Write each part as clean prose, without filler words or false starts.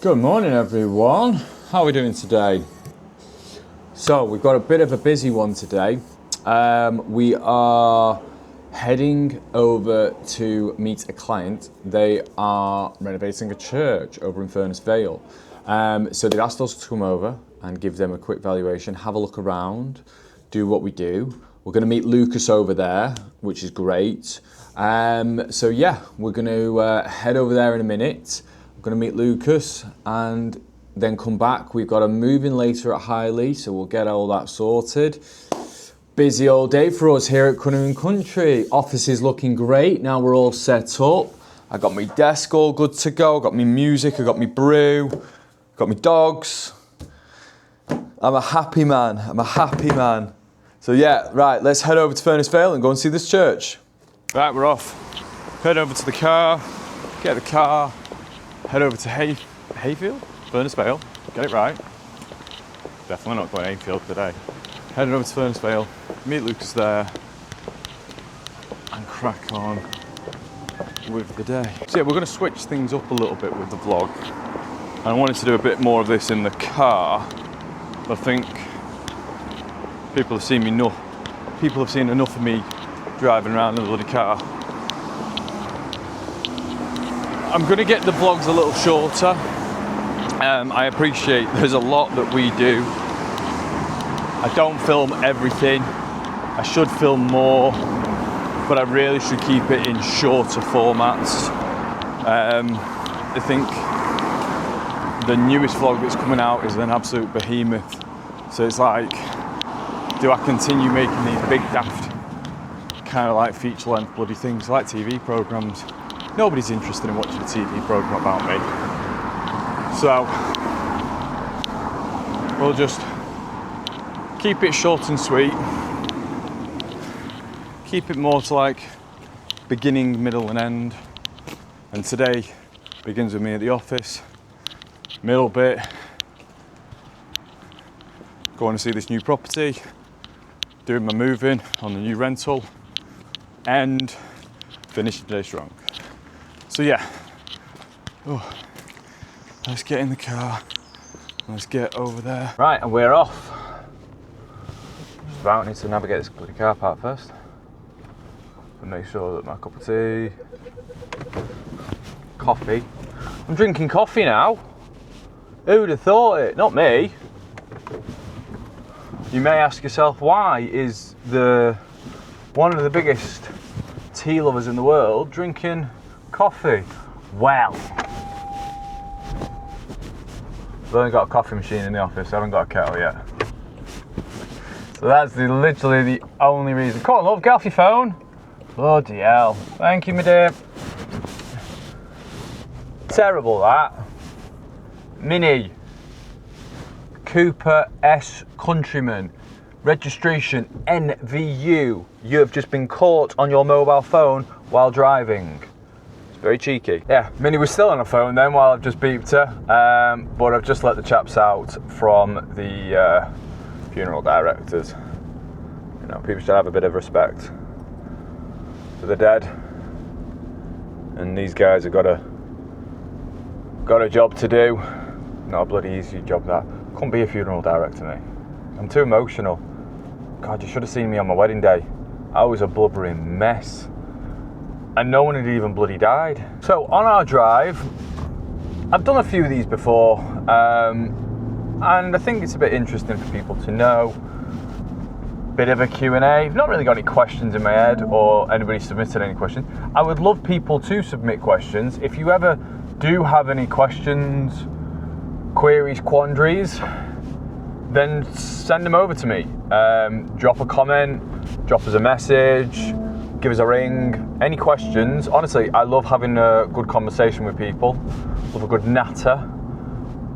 Good morning everyone, how are we doing today? So we've got a bit of a busy one today. We are heading over to meet a client. They are renovating a church over in Furness Vale. So they've asked us to come over and give them a quick valuation, have a look around, do what we do. We're going to meet Lucas over there, which is great. So yeah, we're going to head over there in a minute. We're going to meet Lucas and then come back. We've got a move-in later at Highley, so we'll get all that sorted. Busy all day for us here at Cunningham Country. Office is looking great. Now we're all set up. I got my desk all good to go. I got my music, I got my brew, got my dogs. I'm a happy man. So yeah, right, let's head over to Furness Vale and go and see this church. Right, we're off. Head over to the car, get the car, head over to Hayfield? Furness Vale, get it right. Definitely not going Hayfield today. Heading over to Furness Vale, meet Lucas there, and crack on with the day. So yeah, we're going to switch things up a little bit with the vlog. And I wanted to do a bit more of this in the car. I think people have seen enough of me driving around in the bloody car. I'm going to get the vlogs a little shorter. I appreciate there's a lot that we do. I don't film everything. I should film more, but I really should keep it in shorter formats. I think the newest vlog that's coming out is an absolute behemoth. So it's like, do I continue making these big daft kind of like feature length bloody things like TV programmes? Nobody's interested in watching a TV programme about me. So we'll just keep it short and sweet. Keep it more to like beginning, middle and end. And today begins with me at the office. Middle bit, going to see this new property, doing my move-in on the new rental, and finishing the day strong. So yeah, let's get in the car, let's get over there. Right, and we're off. Just about need to navigate this bloody car park first, and make sure that my cup of tea, coffee. I'm drinking coffee now. Who'd have thought it? Not me. You may ask yourself, why is one of the biggest tea lovers in the world drinking coffee? Well, I've only got a coffee machine in the office, I haven't got a kettle yet. So that's literally the only reason. Come on, love, get off your phone. Bloody hell. Thank you, my dear. Terrible, that. Mini Cooper S Countryman, registration NVU. You have just been caught on your mobile phone while driving. It's very cheeky. Yeah, Minnie was still on her phone then while I've just beeped her, but I've just let the chaps out from the funeral directors. You know, people should have a bit of respect for the dead, and these guys have got a job to do. Not a bloody easy job, that. Couldn't be a funeral director, mate. I'm too emotional. God, you should have seen me on my wedding day. I was a blubbering mess. And no one had even bloody died. So on our drive, I've done a few of these before, and I think it's a bit interesting for people to know. Bit of a Q&A. I've not really got any questions in my head, or anybody submitted any questions. I would love people to submit questions. If you ever do have any questions, queries, quandaries, then send them over to me. Drop a comment, drop us a message, give us a ring. Any questions? Honestly, I love having a good conversation with people. Love a good natter.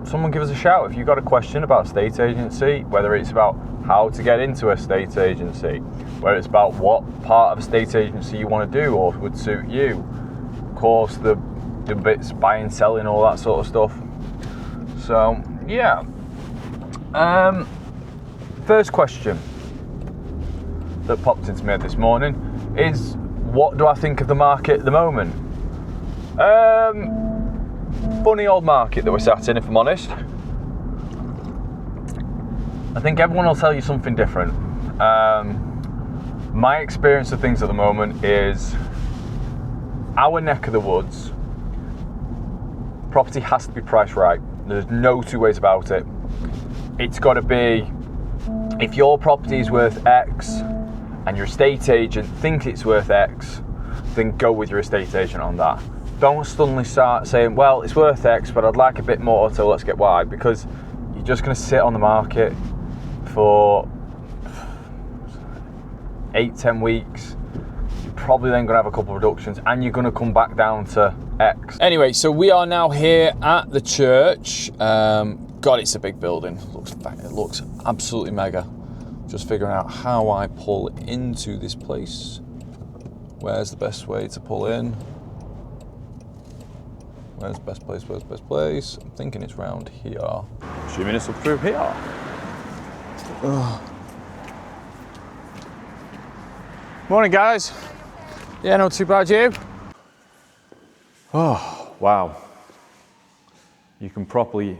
Someone give us a shout if you've got a question about estate agency, whether it's about how to get into a estate agency, whether it's about what part of estate agency you want to do or would suit you. Of course, the bits buying, selling, all that sort of stuff. So yeah, first question that popped into my head this morning is, what do I think of the market at the moment? funny old market that we're sat in, if I'm honest. I think everyone will tell you something different. My experience of things at the moment is our neck of the woods, property has to be priced right. There's no two ways about it. It's got to be, if your property is worth X and your estate agent thinks it's worth X, then go with your estate agent on that. Don't suddenly start saying, well, it's worth X, but I'd like a bit more, so let's get Y, because you're just going to sit on the market for 8-10 weeks. You're probably then going to have a couple of reductions and you're going to come back down to X. Anyway, so we are now here at the church. God, it's a big building. It looks absolutely mega. Just figuring out how I pull into this place. Where's the best way to pull in? Where's the best place? Where's the best place? I'm thinking it's round here. Assuming it's up through here. Ugh. Morning, guys. Yeah, not too bad, you? Oh, wow. You can probably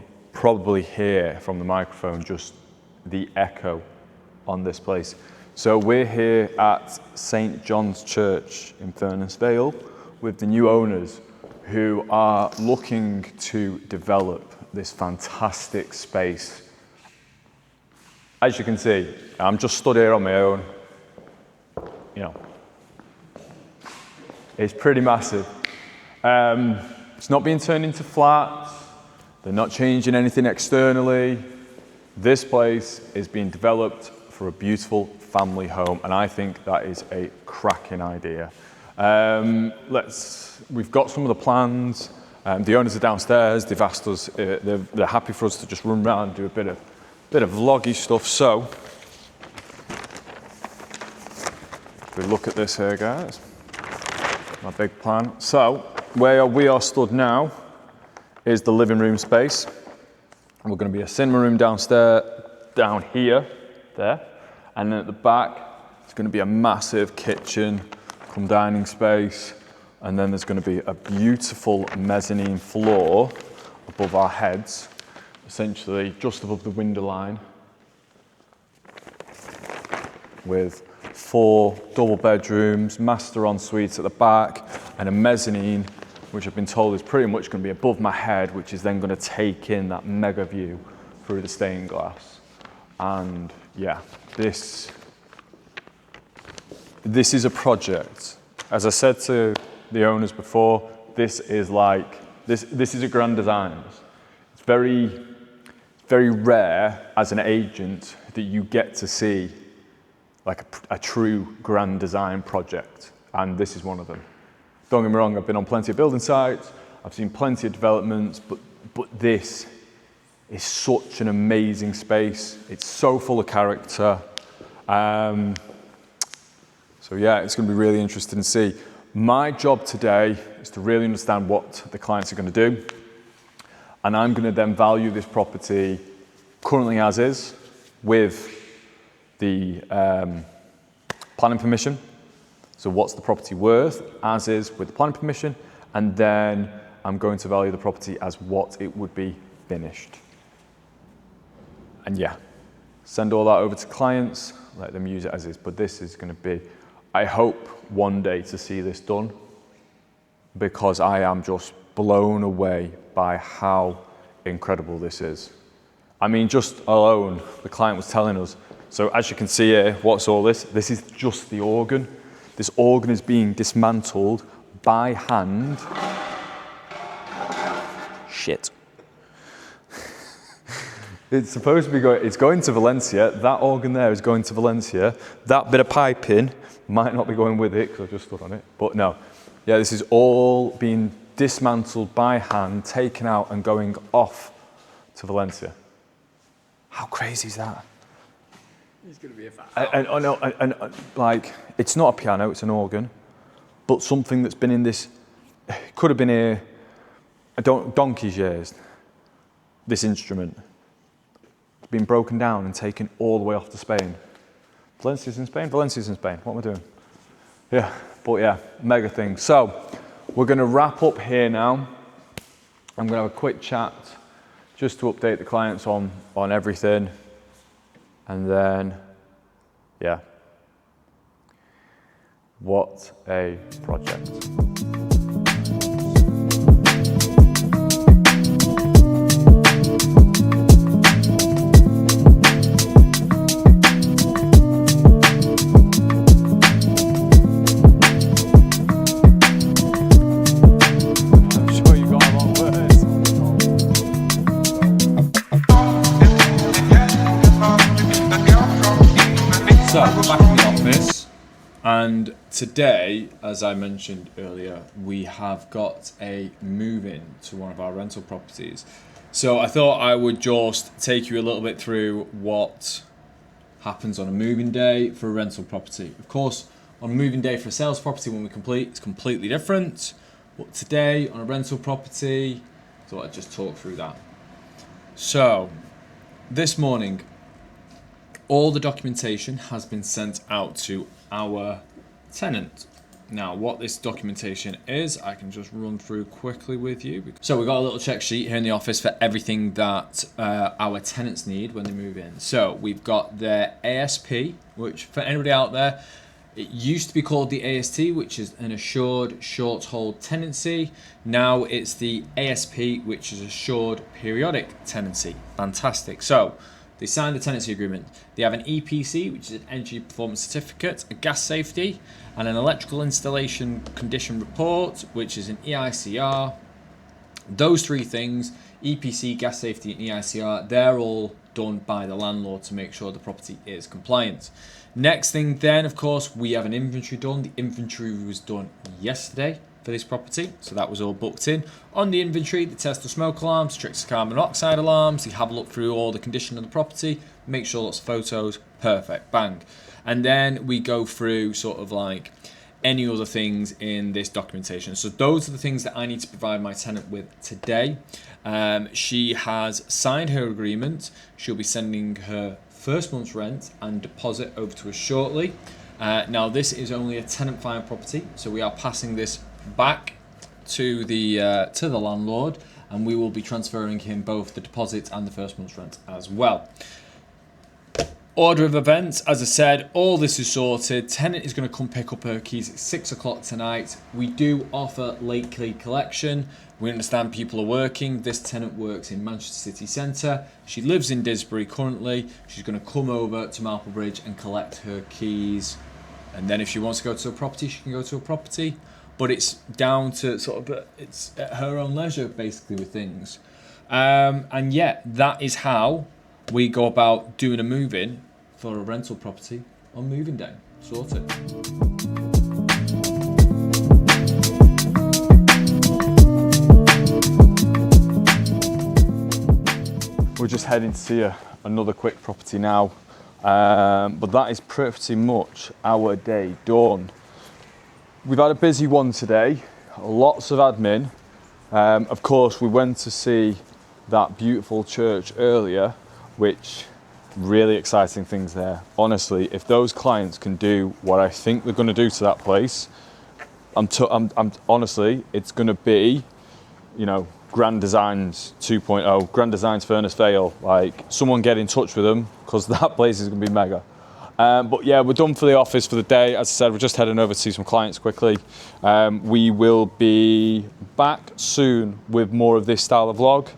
hear from the microphone just the echo on this place. So we're here at St. John's Church in Furness Vale with the new owners who are looking to develop this fantastic space. As you can see, I'm just stood here on my own. You know, it's pretty massive. It's not being turned into flats. They're not changing anything externally. This place is being developed for a beautiful family home, and I think that is a cracking idea. We've got some of the plans. The owners are downstairs. They've asked us. They're happy for us to just run around and do a bit of vloggy stuff. So, if we look at this here, guys, my big plan. So, where we are stood now is the living room space. And we're going to be a cinema room downstairs, down here, there, and then at the back, it's going to be a massive kitchen, come dining space, and then there's going to be a beautiful mezzanine floor above our heads, essentially just above the window line, with 4 double bedrooms, master en suites at the back, and a mezzanine, which I've been told is pretty much going to be above my head, which is then going to take in that mega view through the stained glass. And yeah, this is a project. As I said to the owners before, this is a grand design. It's very rare as an agent that you get to see like a true grand design project, and this is one of them. Don't get me wrong, I've been on plenty of building sites, I've seen plenty of developments, but this is such an amazing space. It's so full of character. So yeah, it's going to be really interesting to see. My job today is to really understand what the clients are going to do, and I'm going to then value this property currently as is with the planning permission. So what's the property worth as is with the planning permission, and then I'm going to value the property as what it would be finished. And yeah, send all that over to clients, let them use it as is. But this is going to be, I hope one day to see this done, because I am just blown away by how incredible this is. I mean, just alone, the client was telling us, so as you can see here, what's all this? This is just the organ. This organ is being dismantled by hand. Shit. It's supposed to be it's going to Valencia. That organ there is going to Valencia. That bit of piping might not be going with it because I just stood on it. But no, yeah, this is all being dismantled by hand, taken out and going off to Valencia. How crazy is that? He's going to be a fat. And like, it's not a piano, it's an organ, but something that's been in this, could have been here donkey's years, this instrument, been broken down and taken all the way off to Spain. Valencia's in Spain? Valencia's in Spain. What am I doing? Yeah, but yeah, mega thing. So, we're going to wrap up here now. I'm going to have a quick chat just to update the clients on everything. And then, yeah, what a project. So, back in the office, and today, as I mentioned earlier, we have got a move-in to one of our rental properties. So I thought I would just take you a little bit through what happens on a moving day for a rental property. Of course, on a moving day for a sales property, when we complete, it's completely different. But today, on a rental property, I thought I'd just talk through that. So, this morning, all the documentation has been sent out to our tenant. Now, what this documentation is, I can just run through quickly with you. So we've got a little check sheet here in the office for everything that our tenants need when they move in. So we've got their ASP, which for anybody out there, it used to be called the AST, which is an assured short hold tenancy. Now it's the ASP, which is assured periodic tenancy. Fantastic. So they signed the tenancy agreement. They have an EPC, which is an energy performance certificate, a gas safety, and an electrical installation condition report, which is an EICR. Those three things, EPC, gas safety, and EICR, they're all done by the landlord to make sure the property is compliant. Next thing then, of course, we have an inventory done. The inventory was done yesterday for this property, so that was all booked in. On the inventory, they test the smoke alarms, tricks the carbon monoxide alarms, they have a look through all the condition of the property, make sure lots of photos, perfect, bang. And then we go through sort of like any other things in this documentation. So those are the things that I need to provide my tenant with today. She has signed her agreement. She'll be sending her first month's rent and deposit over to us shortly. Now this is only a tenant file property, so we are passing this back to the landlord, and we will be transferring him both the deposit and the first month's rent as well. Order of events, as I said, all this is sorted. Tenant is going to come pick up her keys at 6 o'clock tonight. We do offer late key collection. We understand people are working. This tenant works in Manchester City Centre. She lives in Didsbury currently. She's going to come over to Marple Bridge and collect her keys. And then if she wants to go to a property, she can go to a property. But it's down to sort of, it's at her own leisure basically with things. And yeah, that is how we go about doing a move-in for a rental property on moving day. Sorted. We're just heading to see another quick property now, but that is pretty much our day done. We've had a busy one today, lots of admin. Of course, we went to see that beautiful church earlier, which really exciting things there. Honestly, if those clients can do what I think they're going to do to that place, I'm honestly, it's going to be, you know, Grand Designs 2.0, Grand Designs Furness Vale. Like, someone get in touch with them because that place is going to be mega. But yeah, we're done for the office for the day. As I said, we're just heading over to see some clients quickly. We will be back soon with more of this style of vlog.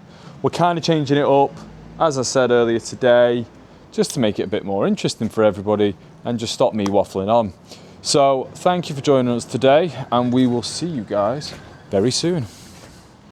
We're kind of changing it up, as I said earlier today, just to make it a bit more interesting for everybody and just stop me waffling on. So thank you for joining us today, and we will see you guys very soon.